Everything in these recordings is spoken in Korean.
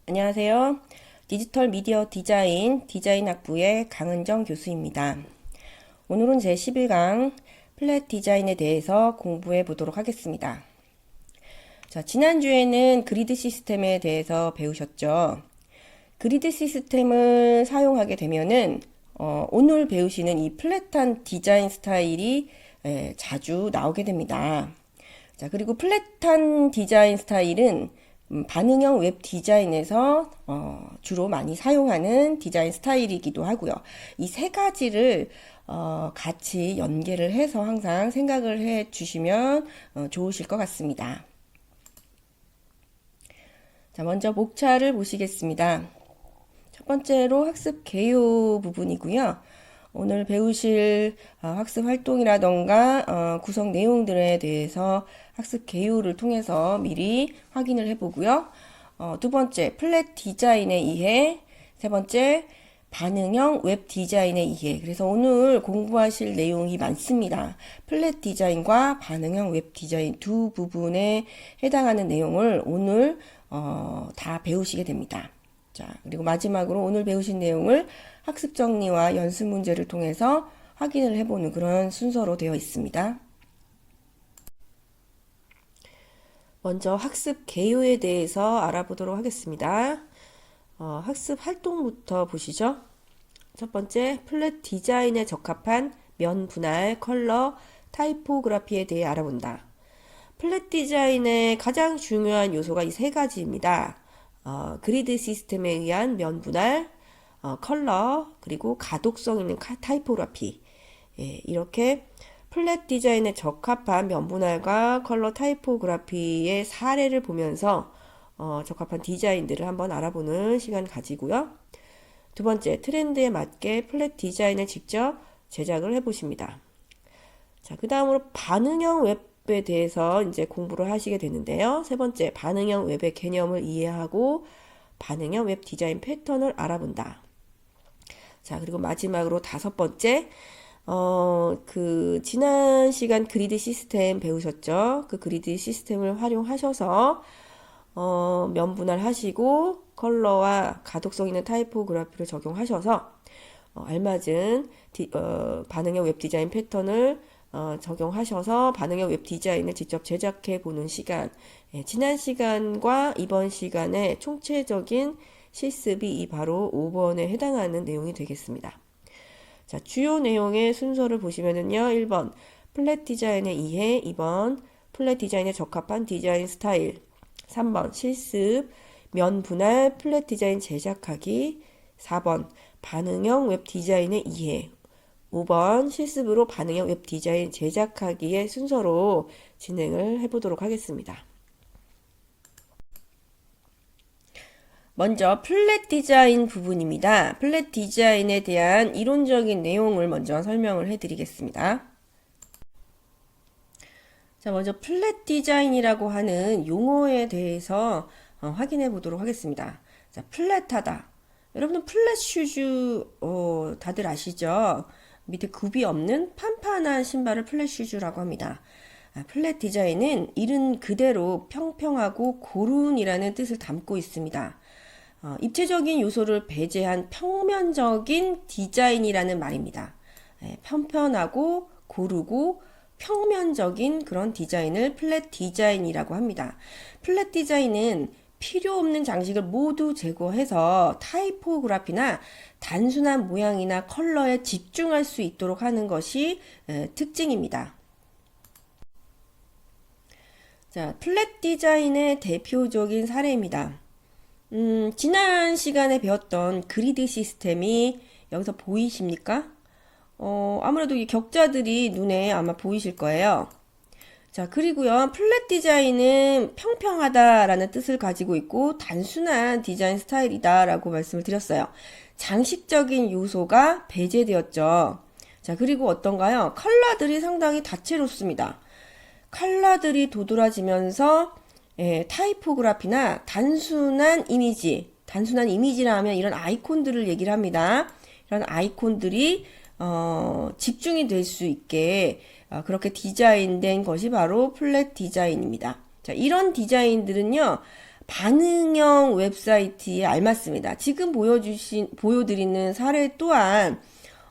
안녕하세요. 디지털 미디어 디자인 학부의 강은정 교수입니다. 오늘은 제11강 플랫 디자인에 대해서 공부해 보도록 하겠습니다. 자, 지난주에는 그리드 시스템에 대해서 배우셨죠? 그리드 시스템을 사용하게 되면은 오늘 배우시는 이 플랫한 디자인 스타일이 자주 나오게 됩니다. 자, 그리고 플랫한 디자인 스타일은 반응형 웹 디자인에서 주로 많이 사용하는 디자인 스타일이기도 하고요. 이 세 가지를 같이 연계를 해서 항상 생각을 해 주시면 좋으실 것 같습니다. 자, 먼저 목차를 보시겠습니다. 첫 번째로 학습 개요 부분이고요. 오늘 배우실 학습 활동이라던가 구성 내용들에 대해서 학습 개요를 통해서 미리 확인을 해보고요. 두 번째, 플랫 디자인의 이해. 세 번째, 반응형 웹 디자인의 이해. 그래서 오늘 공부하실 내용이 많습니다. 플랫 디자인과 반응형 웹 디자인 두 부분에 해당하는 내용을 오늘 다 배우시게 됩니다. 자, 그리고 마지막으로 오늘 배우신 내용을 학습 정리와 연습 문제를 통해서 확인을 해보는 그런 순서로 되어 있습니다. 먼저 학습 개요에 대해서 알아보도록 하겠습니다. 학습 활동부터 보시죠. 첫 번째, 플랫 디자인에 적합한 면 분할, 컬러, 타이포그래피에 대해 알아본다. 플랫 디자인의 가장 중요한 요소가 이 세 가지입니다. 그리드 시스템에 의한 면 분할, 컬러, 그리고 가독성 있는 타이포그래피. 이렇게 플랫 디자인에 적합한 면 분할과 컬러 타이포그래피의 사례를 보면서 적합한 디자인들을 한번 알아보는 시간 가지고요. 두 번째, 트렌드에 맞게 플랫 디자인을 직접 제작을 해보십니다. 자, 그 다음으로 반응형 웹에 대해서 이제 공부를 하시게 되는데요. 세 번째, 반응형 웹의 개념을 이해하고 반응형 웹 디자인 패턴을 알아본다. 자, 그리고 마지막으로 다섯 번째, 지난 시간 그리드 시스템 배우셨죠? 그 그리드 시스템을 활용하셔서, 면 분할하시고, 컬러와 가독성 있는 타이포그래피를 적용하셔서, 알맞은 반응형 웹 디자인 패턴을 적용하셔서 반응형 웹 디자인을 직접 제작해 보는 시간. 지난 시간과 이번 시간의 총체적인 실습이 바로 5번에 해당하는 내용이 되겠습니다. 자, 주요 내용의 순서를 보시면은요. 1번, 플랫 디자인의 이해. 2번, 플랫 디자인에 적합한 디자인 스타일. 3번, 실습, 면 분할, 플랫 디자인 제작하기. 4번, 반응형 웹 디자인의 이해. 5번, 실습으로 반응형 웹 디자인 제작하기의 순서로 진행을 해보도록 하겠습니다. 먼저 플랫 디자인 부분입니다. 플랫 디자인에 대한 이론적인 내용을 먼저 설명을 해드리겠습니다. 자, 먼저 플랫 디자인이라고 하는 용어에 대해서 확인해 보도록 하겠습니다. 자, 플랫하다. 여러분은 플랫 슈즈 다들 아시죠? 밑에 굽이 없는 판판한 신발을 플랫 슈즈라고 합니다. 플랫 디자인은 이른 그대로 평평하고 고른이라는 뜻을 담고 있습니다. 입체적인 요소를 배제한 평면적인 디자인이라는 말입니다. 편편하고 고르고 평면적인 그런 디자인을 플랫 디자인이라고 합니다. 플랫 디자인은 필요 없는 장식을 모두 제거해서 타이포그래피나 단순한 모양이나 컬러에 집중할 수 있도록 하는 것이 특징입니다. 자, 플랫 디자인의 대표적인 사례입니다. 지난 시간에 배웠던 그리드 시스템이 여기서 보이십니까? 아무래도 이 격자들이 눈에 아마 보이실 거예요. 자, 그리고요, 플랫 디자인은 평평하다라는 뜻을 가지고 있고 단순한 디자인 스타일이다라고 말씀을 드렸어요. 장식적인 요소가 배제되었죠. 자, 그리고 어떤가요? 컬러들이 상당히 다채롭습니다. 컬러들이 도드라지면서 타이포그래피나 단순한 이미지라 하면 이런 아이콘들을 얘기를 합니다. 이런 아이콘들이 집중이 될 수 있게 그렇게 디자인된 것이 바로 플랫 디자인입니다. 자, 이런 디자인들은요, 반응형 웹사이트에 알맞습니다. 지금 보여드리는 사례 또한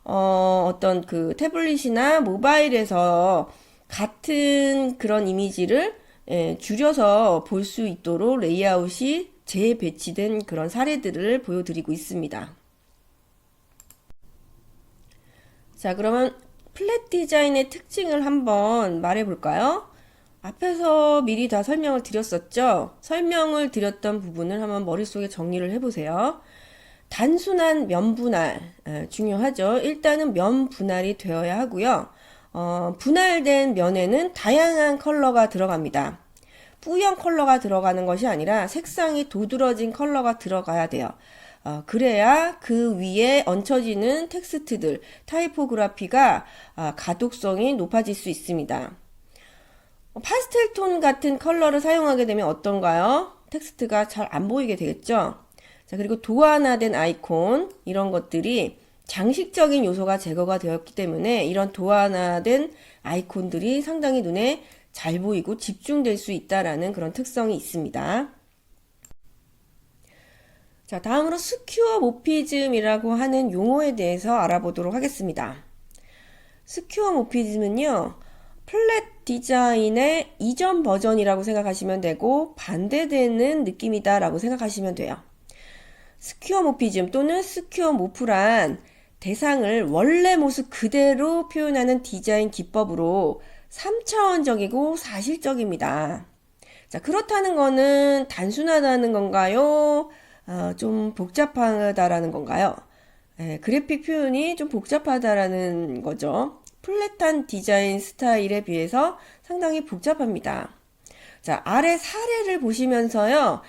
어떤 그 태블릿이나 모바일에서 같은 그런 이미지를 줄여서 볼 수 있도록 레이아웃이 재배치된 그런 사례들을 보여드리고 있습니다. 자, 그러면 플랫 디자인의 특징을 한번 말해 볼까요? 앞에서 미리 다 설명을 드렸었죠? 설명을 드렸던 부분을 한번 머릿속에 정리를 해보세요. 단순한 면 분할, 중요하죠. 일단은 면 분할이 되어야 하고요. 분할된 면에는 다양한 컬러가 들어갑니다. 뿌연 컬러가 들어가는 것이 아니라 색상이 도드러진 컬러가 들어가야 돼요. 그래야 그 위에 얹혀지는 텍스트들, 타이포그라피가 가독성이 높아질 수 있습니다. 파스텔 톤 같은 컬러를 사용하게 되면 어떤가요? 텍스트가 잘 안 보이게 되겠죠? 자, 그리고 도안화된 아이콘, 이런 것들이 장식적인 요소가 제거가 되었기 때문에 이런 도안화된 아이콘들이 상당히 눈에 잘 보이고 집중될 수 있다라는 그런 특성이 있습니다. 자, 다음으로 스퀘어 모피즘이라고 하는 용어에 대해서 알아보도록 하겠습니다. 스퀘어 모피즘은요, 플랫 디자인의 이전 버전이라고 생각하시면 되고 반대되는 느낌이다라고 생각하시면 돼요. 스퀘어 모피즘 또는 스퀘어 모프란 대상을 원래 모습 그대로 표현하는 디자인 기법으로 3차원적이고 사실적입니다. 자, 그렇다는 거는 단순하다는 건가요? 좀 복잡하다라는 건가요? 그래픽 표현이 좀 복잡하다라는 거죠. 플랫한 디자인 스타일에 비해서 상당히 복잡합니다. 자, 아래 사례를 보시면서요,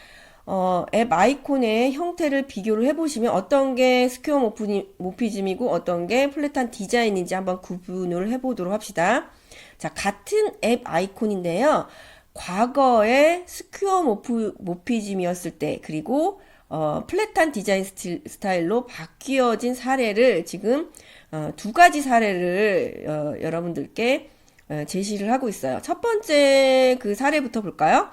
앱 아이콘의 형태를 비교를 해보시면 어떤 게 스퀘어 모피즘이고 어떤 게 플랫한 디자인인지 한번 구분을 해보도록 합시다. 자, 같은 앱 아이콘인데요. 과거에 스퀘어 모피즘이었을 때 그리고 플랫한 디자인 스타일로 바뀌어진 사례를 지금 두 가지 사례를 여러분들께 제시를 하고 있어요. 첫 번째 그 사례부터 볼까요?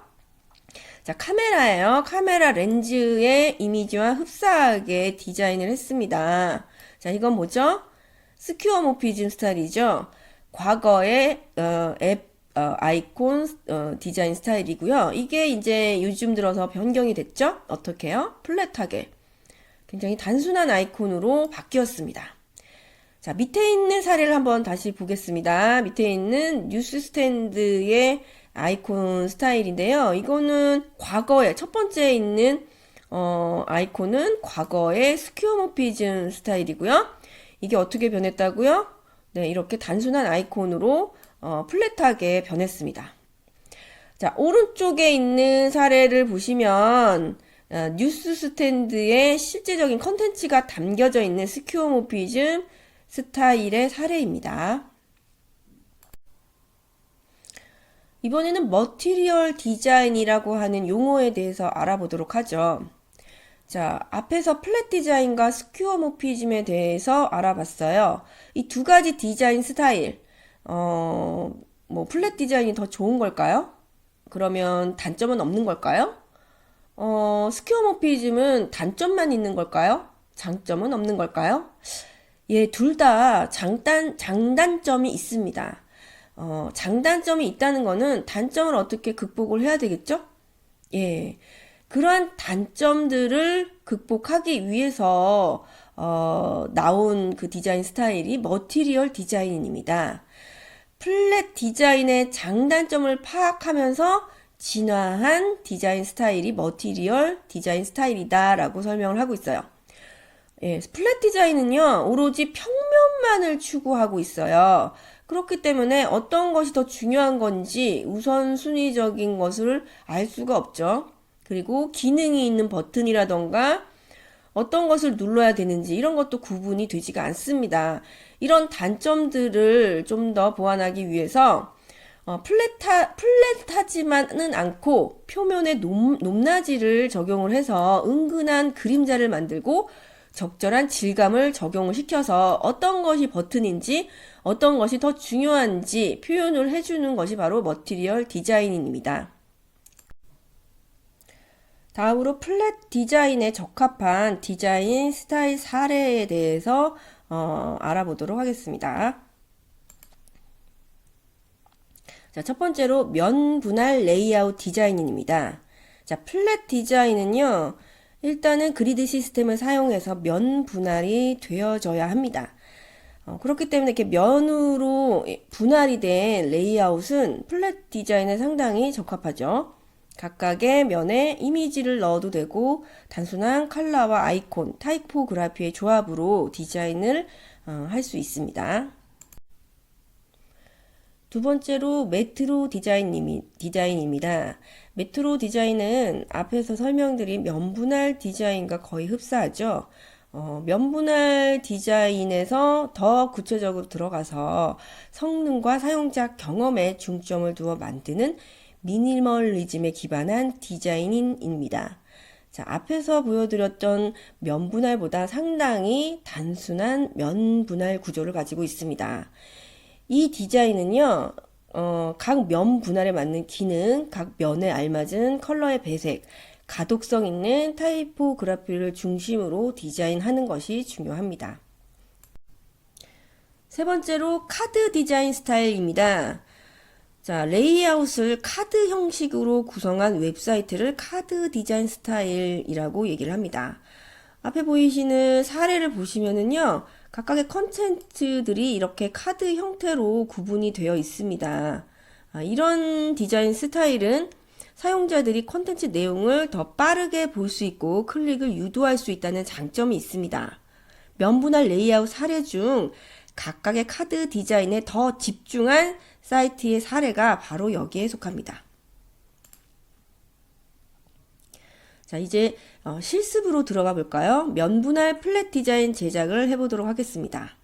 자, 카메라예요. 카메라 렌즈의 이미지와 흡사하게 디자인을 했습니다. 자, 이건 뭐죠? 스퀘어 모피즘 스타일이죠. 과거의 앱 아이콘 디자인 스타일이고요. 이게 이제 요즘 들어서 변경이 됐죠? 어떻게요? 플랫하게. 굉장히 단순한 아이콘으로 바뀌었습니다. 자, 밑에 있는 사례를 한번 다시 보겠습니다. 밑에 있는 뉴스 스탠드의 아이콘 스타일인데요. 이거는 과거에 첫 번째 있는 아이콘은 과거의 스퀘어 모피즘 스타일이고요. 이게 어떻게 변했다고요? 네, 이렇게 단순한 아이콘으로 플랫하게 변했습니다. 자, 오른쪽에 있는 사례를 보시면 뉴스 스탠드에 실제적인 컨텐츠가 담겨져 있는 스퀘어 모피즘 스타일의 사례입니다. 이번에는 머티리얼 디자인이라고 하는 용어에 대해서 알아보도록 하죠. 자, 앞에서 플랫 디자인과 스퀘어 모피즘에 대해서 알아봤어요. 이 두 가지 디자인 스타일, 플랫 디자인이 더 좋은 걸까요? 그러면 단점은 없는 걸까요? 스퀘어 모피즘은 단점만 있는 걸까요? 장점은 없는 걸까요? 예, 둘 다 장단점이 있습니다. 장단점이 있다는 거는 단점을 어떻게 극복을 해야 되겠죠? 예. 그러한 단점들을 극복하기 위해서 나온 그 디자인 스타일이 머티리얼 디자인입니다. 플랫 디자인의 장단점을 파악하면서 진화한 디자인 스타일이 머티리얼 디자인 스타일이다라고 설명을 하고 있어요. 예, 플랫 디자인은요, 오로지 평면만을 추구하고 있어요. 그렇기 때문에 어떤 것이 더 중요한 건지 우선순위적인 것을 알 수가 없죠. 그리고 기능이 있는 버튼이라던가 어떤 것을 눌러야 되는지 이런 것도 구분이 되지가 않습니다. 이런 단점들을 좀 더 보완하기 위해서 플랫하지만은 않고 표면에 높낮이를 적용을 해서 은근한 그림자를 만들고 적절한 질감을 적용을 시켜서 어떤 것이 버튼인지 어떤 것이 더 중요한지 표현을 해주는 것이 바로 머티리얼 디자인입니다. 다음으로 플랫 디자인에 적합한 디자인 스타일 사례에 대해서 알아보도록 하겠습니다. 자, 첫 번째로 면 분할 레이아웃 디자인입니다. 자, 플랫 디자인은요, 일단은 그리드 시스템을 사용해서 면 분할이 되어져야 합니다. 그렇기 때문에 이렇게 면으로 분할이 된 레이아웃은 플랫 디자인에 상당히 적합하죠. 각각의 면에 이미지를 넣어도 되고 단순한 컬러와 아이콘, 타이포그래피의 조합으로 디자인을 할 수 있습니다. 두 번째로 메트로 디자인입니다. 메트로 디자인은 앞에서 설명드린 면 분할 디자인과 거의 흡사하죠. 면 분할 디자인에서 더 구체적으로 들어가서 성능과 사용자 경험에 중점을 두어 만드는 미니멀리즘에 기반한 디자인입니다. 자, 앞에서 보여드렸던 면 분할보다 상당히 단순한 면 분할 구조를 가지고 있습니다. 이 디자인은요, 각 면 분할에 맞는 기능, 각 면에 알맞은 컬러의 배색, 가독성 있는 타이포그래피를 중심으로 디자인하는 것이 중요합니다. 세 번째로 카드 디자인 스타일입니다. 자, 레이아웃을 카드 형식으로 구성한 웹사이트를 카드 디자인 스타일이라고 얘기를 합니다. 앞에 보이시는 사례를 보시면은요, 각각의 컨텐츠들이 이렇게 카드 형태로 구분이 되어 있습니다. 이런 디자인 스타일은 사용자들이 컨텐츠 내용을 더 빠르게 볼 수 있고 클릭을 유도할 수 있다는 장점이 있습니다. 면 분할 레이아웃 사례 중 각각의 카드 디자인에 더 집중한 사이트의 사례가 바로 여기에 속합니다. 자, 이제 실습으로 들어가 볼까요? 면 분할 플랫 디자인 제작을 해보도록 하겠습니다.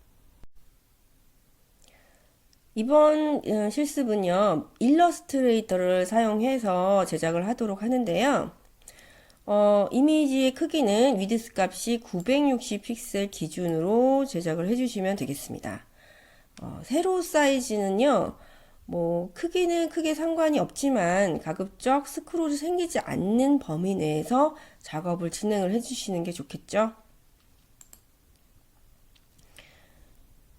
이번 실습은요, 일러스트레이터를 사용해서 제작을 하도록 하는데요. 이미지의 크기는 위드스 값이 960 픽셀 기준으로 제작을 해주시면 되겠습니다. 세로 사이즈는요, 크기는 크게 상관이 없지만 가급적 스크롤이 생기지 않는 범위 내에서 작업을 진행을 해주시는 게 좋겠죠.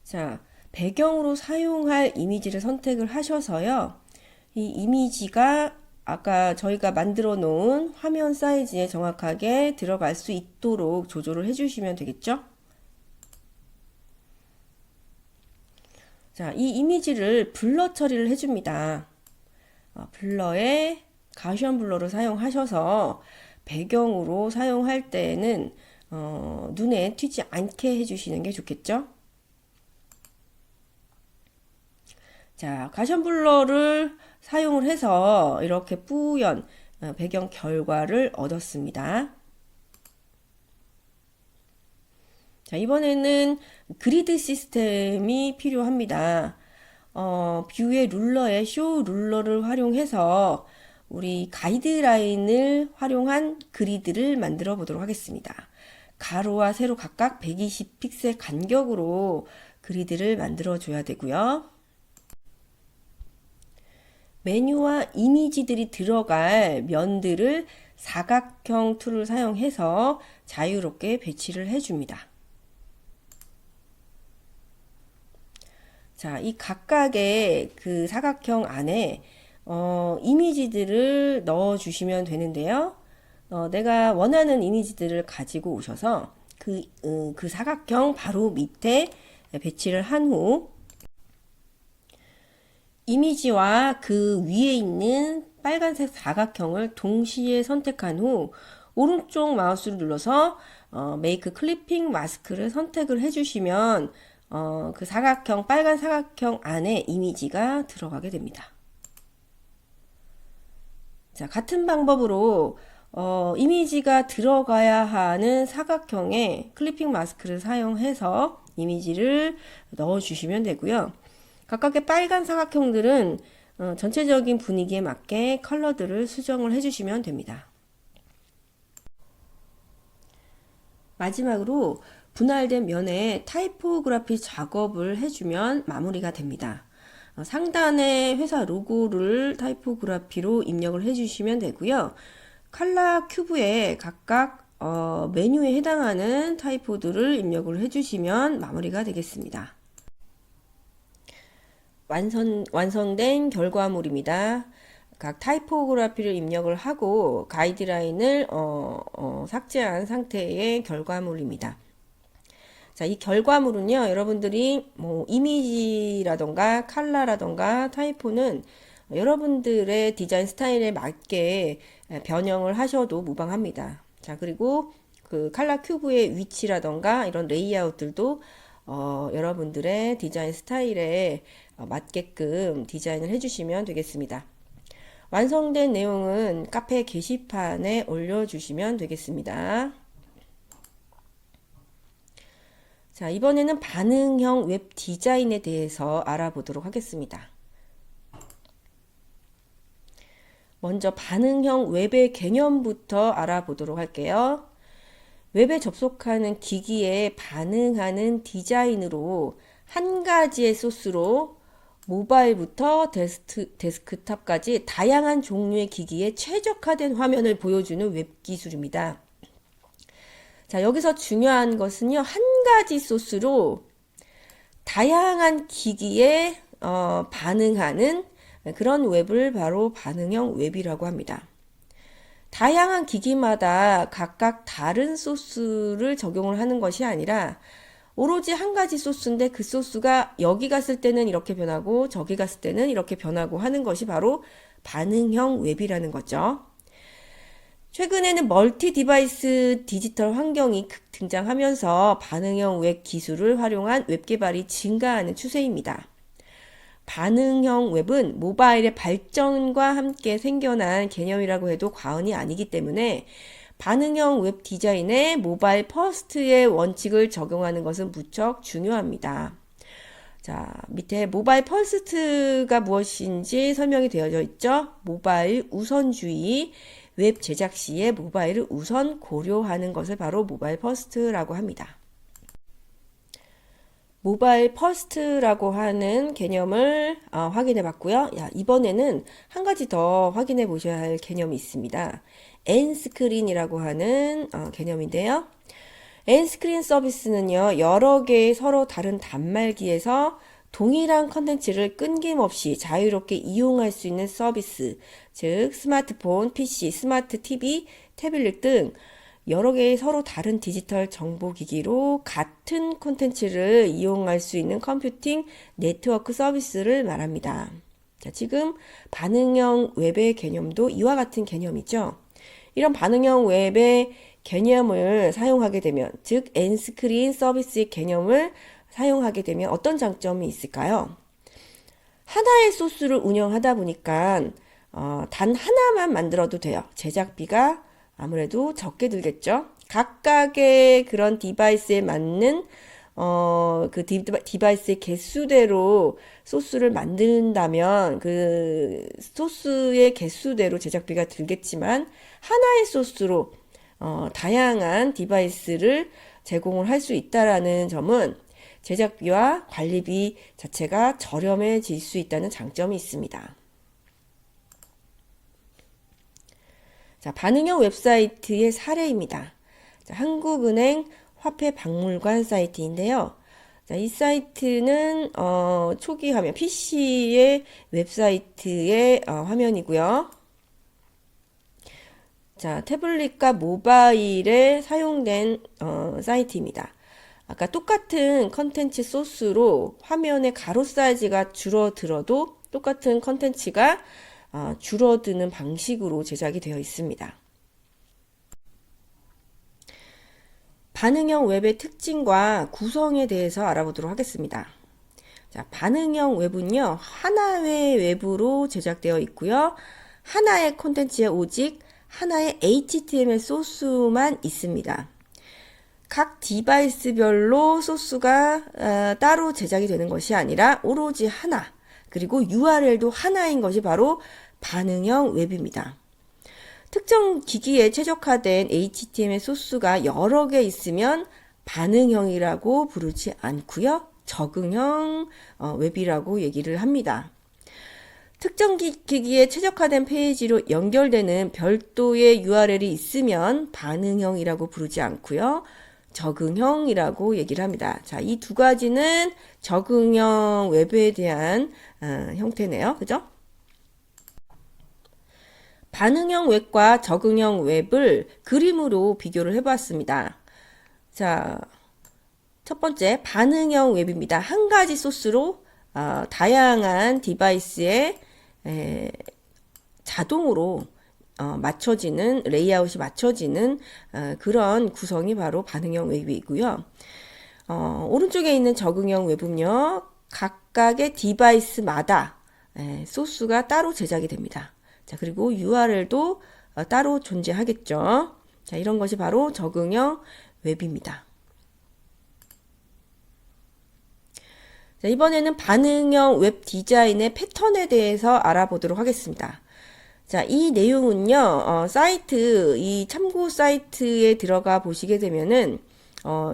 자, 배경으로 사용할 이미지를 선택을 하셔서요. 이 이미지가 아까 저희가 만들어 놓은 화면 사이즈에 정확하게 들어갈 수 있도록 조절을 해주시면 되겠죠. 자, 이 이미지를 블러 처리를 해줍니다. 블러에 가시언 블러를 사용하셔서 배경으로 사용할 때에는 눈에 튀지 않게 해주시는 게 좋겠죠. 자, 가시언 블러를 사용을 해서 이렇게 뿌연 배경 결과를 얻었습니다. 자, 이번에는 그리드 시스템이 필요합니다. 뷰의 룰러에 쇼 룰러를 활용해서 우리 가이드라인을 활용한 그리드를 만들어 보도록 하겠습니다. 가로와 세로 각각 120 픽셀 간격으로 그리드를 만들어 줘야 되고요. 메뉴와 이미지들이 들어갈 면들을 사각형 툴을 사용해서 자유롭게 배치를 해줍니다. 자, 이 각각의 그 사각형 안에 이미지들을 넣어 주시면 되는데요. 내가 원하는 이미지들을 가지고 오셔서 그 사각형 바로 밑에 배치를 한 후 이미지와 그 위에 있는 빨간색 사각형을 동시에 선택한 후 오른쪽 마우스를 눌러서 메이크 클리핑 마스크를 선택을 해주시면 그 사각형, 빨간 사각형 안에 이미지가 들어가게 됩니다. 자, 같은 방법으로 이미지가 들어가야 하는 사각형에 클리핑 마스크를 사용해서 이미지를 넣어 주시면 되고요. 각각의 빨간 사각형들은 전체적인 분위기에 맞게 컬러들을 수정을 해주시면 됩니다. 마지막으로 분할된 면에 타이포그래피 작업을 해주면 마무리가 됩니다. 상단에 회사 로고를 타이포그래피로 입력을 해주시면 되고요. 칼라 큐브에 각각 메뉴에 해당하는 타이포들을 입력을 해주시면 마무리가 되겠습니다. 완성된 결과물입니다. 각 타이포그래피를 입력을 하고 가이드라인을 삭제한 상태의 결과물입니다. 자, 이 결과물은요, 여러분들이 뭐 이미지라던가 컬러라던가 타이포는 여러분들의 디자인 스타일에 맞게 변형을 하셔도 무방합니다. 자, 그리고 그 컬러 큐브의 위치라던가 이런 레이아웃들도 여러분들의 디자인 스타일에 맞게끔 디자인을 해주시면 되겠습니다. 완성된 내용은 카페 게시판에 올려주시면 되겠습니다. 자, 이번에는 반응형 웹 디자인에 대해서 알아보도록 하겠습니다. 먼저 반응형 웹의 개념부터 알아보도록 할게요. 웹에 접속하는 기기에 반응하는 디자인으로 한 가지의 소스로 모바일부터 데스크탑까지 다양한 종류의 기기에 최적화된 화면을 보여주는 웹 기술입니다. 자, 여기서 중요한 것은요, 한 가지 소스로 다양한 기기에 반응하는 그런 웹을 바로 반응형 웹이라고 합니다. 다양한 기기마다 각각 다른 소스를 적용을 하는 것이 아니라 오로지 한 가지 소스인데 그 소스가 여기 갔을 때는 이렇게 변하고 저기 갔을 때는 이렇게 변하고 하는 것이 바로 반응형 웹이라는 거죠. 최근에는 멀티 디바이스 디지털 환경이 등장하면서 반응형 웹 기술을 활용한 웹 개발이 증가하는 추세입니다. 반응형 웹은 모바일의 발전과 함께 생겨난 개념이라고 해도 과언이 아니기 때문에 반응형 웹 디자인에 모바일 퍼스트의 원칙을 적용하는 것은 무척 중요합니다. 자, 밑에 모바일 퍼스트가 무엇인지 설명이 되어져 있죠. 모바일 우선주의, 웹 제작 시에 모바일을 우선 고려하는 것을 바로 모바일 퍼스트라고 합니다. 모바일 퍼스트라고 하는 개념을 확인해 봤고요. 이번에는 한 가지 더 확인해 보셔야 할 개념이 있습니다. 엔스크린이라고 하는 개념인데요. 엔스크린 서비스는요, 여러 개의 서로 다른 단말기에서 동일한 컨텐츠를 끊김없이 자유롭게 이용할 수 있는 서비스, 즉 스마트폰, PC, 스마트 TV, 태블릿 등 여러 개의 서로 다른 디지털 정보기기로 같은 콘텐츠를 이용할 수 있는 컴퓨팅 네트워크 서비스를 말합니다. 자, 지금 반응형 웹의 개념도 이와 같은 개념이죠. 이런 반응형 웹의 개념을 사용하게 되면, 즉 엔스크린 서비스의 개념을 사용하게 되면 어떤 장점이 있을까요? 하나의 소스를 운영하다 보니까 단 하나만 만들어도 돼요. 제작비가 아무래도 적게 들겠죠. 각각의 그런 디바이스에 맞는 그 디바이스의 개수대로 소스를 만든다면 그 소스의 개수대로 제작비가 들겠지만 하나의 소스로 다양한 디바이스를 제공을 할 수 있다라는 점은 제작비와 관리비 자체가 저렴해질 수 있다는 장점이 있습니다. 자, 반응형 웹사이트의 사례입니다. 자, 한국은행 화폐박물관 사이트인데요. 자, 이 사이트는 초기 화면, PC의 웹사이트의 화면이고요. 자, 태블릿과 모바일에 사용된 사이트입니다. 아까 똑같은 컨텐츠 소스로 화면의 가로 사이즈가 줄어들어도 똑같은 컨텐츠가 줄어드는 방식으로 제작이 되어 있습니다. 반응형 웹의 특징과 구성에 대해서 알아보도록 하겠습니다. 자, 반응형 웹은요, 하나의 웹으로 제작되어 있고요. 하나의 콘텐츠에 오직 하나의 HTML 소스만 있습니다. 각 디바이스별로 소스가 따로 제작이 되는 것이 아니라 오로지 하나, 그리고 URL도 하나인 것이 바로 반응형 웹입니다. 특정 기기에 최적화된 HTML 소스가 여러 개 있으면 반응형이라고 부르지 않고요. 적응형 웹이라고 얘기를 합니다. 특정 기기에 최적화된 페이지로 연결되는 별도의 URL이 있으면 반응형이라고 부르지 않고요. 적응형이라고 얘기를 합니다. 자, 이 두 가지는 적응형 웹에 대한 형태네요. 그죠? 반응형 웹과 적응형 웹을 그림으로 비교를 해봤습니다. 자, 첫 번째 반응형 웹입니다. 한 가지 소스로 다양한 디바이스에 자동으로 맞춰지는 레이아웃이 맞춰지는 그런 구성이 바로 반응형 웹이고요. 오른쪽에 있는 적응형 웹은요. 각각의 디바이스마다 소스가 따로 제작이 됩니다. 자, 그리고 URL도 따로 존재하겠죠. 자, 이런 것이 바로 적응형 웹입니다. 자, 이번에는 반응형 웹 디자인의 패턴에 대해서 알아보도록 하겠습니다. 자, 이 내용은요, 이 참고 사이트에 들어가 보시게 되면은,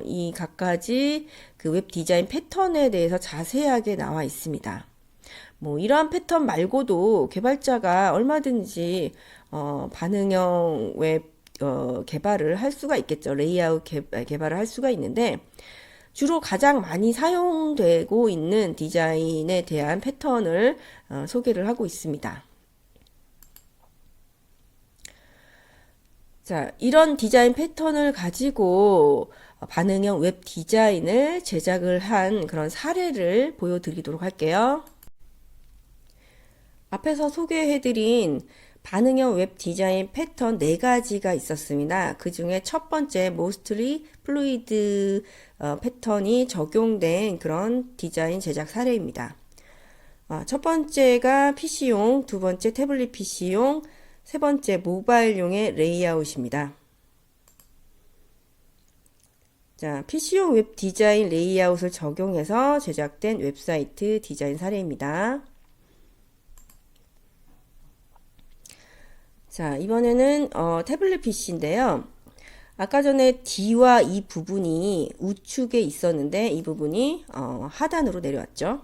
이 각가지 그 웹 디자인 패턴에 대해서 자세하게 나와 있습니다. 뭐, 이러한 패턴 말고도 개발자가 얼마든지, 반응형 웹, 개발을 할 수가 있겠죠. 레이아웃 개발을 할 수가 있는데, 주로 가장 많이 사용되고 있는 디자인에 대한 패턴을 소개를 하고 있습니다. 자, 이런 디자인 패턴을 가지고 반응형 웹 디자인을 제작을 한 그런 사례를 보여드리도록 할게요. 앞에서 소개해드린 반응형 웹 디자인 패턴 4가지가 있었습니다. 그 중에 첫 번째 mostly fluid 패턴이 적용된 그런 디자인 제작 사례입니다. 첫 번째가 PC용, 두 번째 태블릿 PC용, 세 번째 모바일용의 레이아웃입니다. 자, PC용 웹 디자인 레이아웃을 적용해서 제작된 웹사이트 디자인 사례입니다. 자, 이번에는 태블릿 PC인데요. 아까 전에 D와 E 부분이 우측에 있었는데 이 부분이 하단으로 내려왔죠.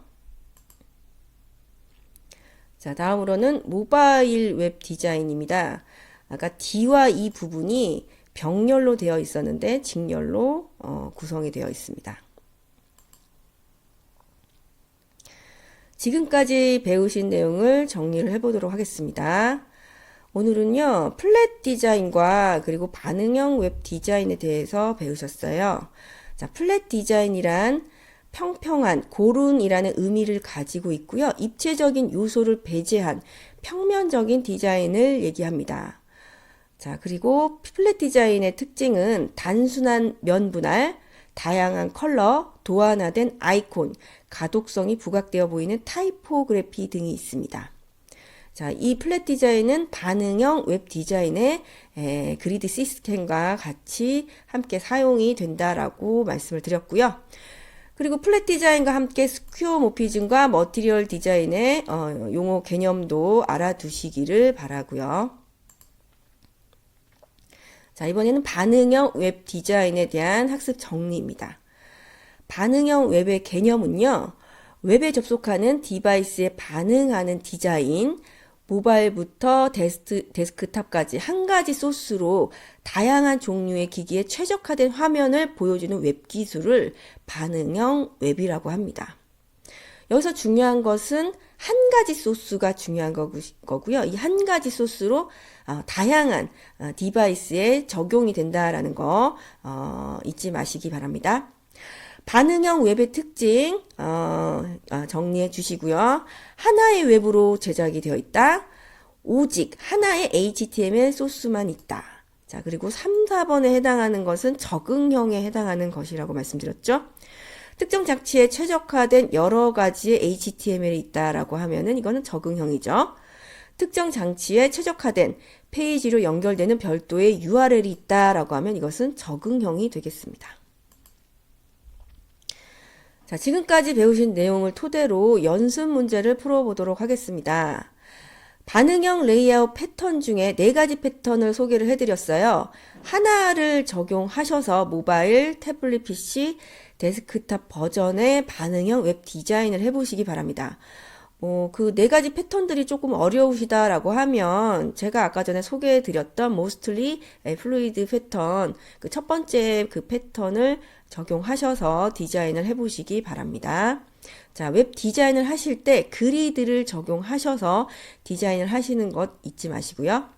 자, 다음으로는 모바일 웹 디자인입니다. 아까 D와 E 부분이 병렬로 되어 있었는데 직렬로 구성이 되어 있습니다. 지금까지 배우신 내용을 정리를 해보도록 하겠습니다. 오늘은요, 플랫 디자인과 그리고 반응형 웹 디자인에 대해서 배우셨어요. 자, 플랫 디자인이란 평평한, 고른이라는 의미를 가지고 있고요. 입체적인 요소를 배제한 평면적인 디자인을 얘기합니다. 자, 그리고 플랫 디자인의 특징은 단순한 면 분할, 다양한 컬러, 도안화된 아이콘, 가독성이 부각되어 보이는 타이포그래피 등이 있습니다. 자, 이 플랫 디자인은 반응형 웹 디자인의 그리드 시스템과 같이 함께 사용이 된다라고 말씀을 드렸고요. 그리고 플랫 디자인과 함께 스퀘어모피즘과 머티리얼 디자인의 용어 개념도 알아두시기를 바라고요. 자, 이번에는 반응형 웹 디자인에 대한 학습 정리입니다. 반응형 웹의 개념은요, 웹에 접속하는 디바이스에 반응하는 디자인, 모바일부터 데스크탑까지 한 가지 소스로 다양한 종류의 기기에 최적화된 화면을 보여주는 웹 기술을 반응형 웹이라고 합니다. 여기서 중요한 것은 한 가지 소스가 중요한 거고요. 이 한 가지 소스로 다양한 디바이스에 적용이 된다라는 거 잊지 마시기 바랍니다. 반응형 웹의 특징 정리해 주시고요. 하나의 웹으로 제작이 되어 있다. 오직 하나의 HTML 소스만 있다. 자, 그리고 3, 4번에 해당하는 것은 적응형에 해당하는 것이라고 말씀드렸죠. 특정 장치에 최적화된 여러 가지의 HTML이 있다라고 하면은 이거는 적응형이죠. 특정 장치에 최적화된 페이지로 연결되는 별도의 URL이 있다라고 하면 이것은 적응형이 되겠습니다. 자, 지금까지 배우신 내용을 토대로 연습 문제를 풀어보도록 하겠습니다. 반응형 레이아웃 패턴 중에 4가지 패턴을 소개를 해드렸어요. 하나를 적용하셔서 모바일, 태블릿 PC, 데스크탑 버전의 반응형 웹 디자인을 해보시기 바랍니다. 그 네 가지 패턴들이 조금 어려우시다라고 하면 제가 아까 전에 소개해드렸던 mostly fluid 패턴 그 첫 번째 그 패턴을 적용하셔서 디자인을 해보시기 바랍니다. 자, 웹 디자인을 하실 때 그리드를 적용하셔서 디자인을 하시는 것 잊지 마시고요.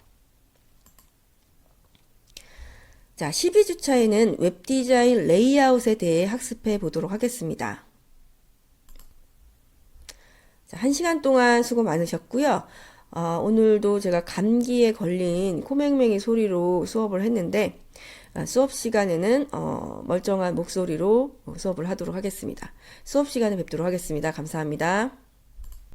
자, 12주차에는 웹 디자인 레이아웃에 대해 학습해 보도록 하겠습니다. 자, 1시간 동안 수고 많으셨고요. 오늘도 제가 감기에 걸린 코맹맹이 소리로 수업을 했는데 수업 시간에는 멀쩡한 목소리로 수업을 하도록 하겠습니다. 수업 시간에 뵙도록 하겠습니다. 감사합니다.